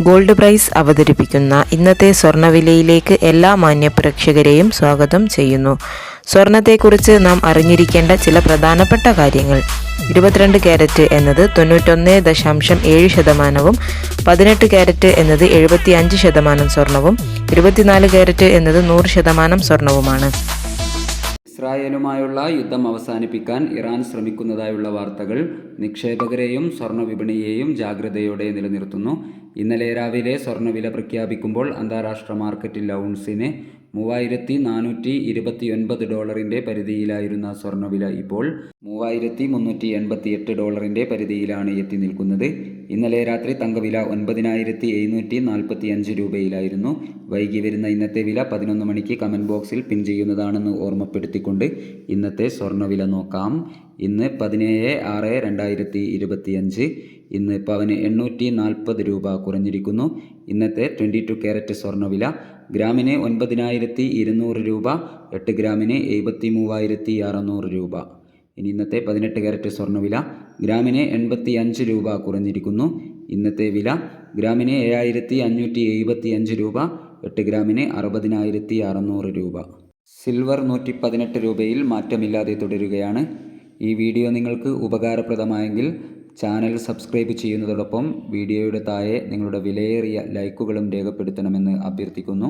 Gold price അവതരിപ്പിക്കുന്ന ഇന്നത്തെ സ്വർണ്ണവിലയിലേക്ക് എല്ലാ മാന്യപ്രേക്ഷകരെയും സ്വാഗതം ചെയ്യുന്നു. സ്വർണത്തെക്കുറിച്ച് നാം അറിഞ്ഞിരിക്കേണ്ട ചില പ്രധാനപ്പെട്ട കാര്യങ്ങൾ. 22 ക്യാരറ്റ് എന്നത് 91.7%, 18 ക്യാരറ്റ് എന്നത് 75% സ്വർണവും, 24 ക്യാരറ്റ് എന്നത് 100% സ്വർണവുമാണ്. ഇസ്രായേലുമായുള്ള യുദ്ധം അവസാനിപ്പിക്കാൻ ഇറാൻ ശ്രമിക്കുന്നതായുള്ള വാർത്തകൾ നിക്ഷേപകരെയും സ്വർണ്ണ വിപണിയെയും ജാഗ്രതയോടെ നിലനിർത്തുന്നു. ഇന്നലെ രാവിലെ സ്വർണ്ണവില പ്രഖ്യാപിക്കുമ്പോൾ അന്താരാഷ്ട്ര മാർക്കറ്റിൽ ഔൺസിന് $3429 പരിധിയിലായിരുന്ന സ്വർണ്ണവില ഇപ്പോൾ $3388 പരിധിയിലാണ് എത്തി നിൽക്കുന്നത്. ഇന്നലെ രാത്രി തങ്കവില 9745 രൂപയിലായിരുന്നു. വൈകി വരുന്ന ഇന്നത്തെ വില 11 മണിക്ക് കമൻറ്റ് ബോക്സിൽ പിൻ ചെയ്യുന്നതാണെന്ന് ഓർമ്മപ്പെടുത്തിക്കൊണ്ട് ഇന്നത്തെ സ്വർണ്ണവില നോക്കാം. ഇന്ന് 17/6/2025. ഇന്ന് പവന് 840 രൂപ കുറഞ്ഞിരിക്കുന്നു. ഇന്നത്തെ 22 ക്യാരറ്റ് സ്വർണ്ണവില ഗ്രാമിന് 9200 രൂപ, 8 ഗ്രാമിന് 73600 രൂപ. ഇനി ഇന്നത്തെ 18 ക്യാരറ്റ് സ്വർണ്ണവില ഗ്രാമിന് 85 രൂപ കുറഞ്ഞിരിക്കുന്നു. ഇന്നത്തെ വില ഗ്രാമിന് 7575 രൂപ, 8 ഗ്രാമിന് 60600 രൂപ. സിൽവർ 118 രൂപയിൽ മാറ്റമില്ലാതെ തുടരുകയാണ്. ഈ വീഡിയോ നിങ്ങൾക്ക് ഉപകാരപ്രദമായെങ്കിൽ ചാനൽ സബ്സ്ക്രൈബ് ചെയ്യുന്നതോടൊപ്പം വീഡിയോയുടെ താഴെ നിങ്ങളുടെ വിലയേറിയ ലൈക്കുകളും രേഖപ്പെടുത്തണമെന്ന് അഭ്യർത്ഥിക്കുന്നു.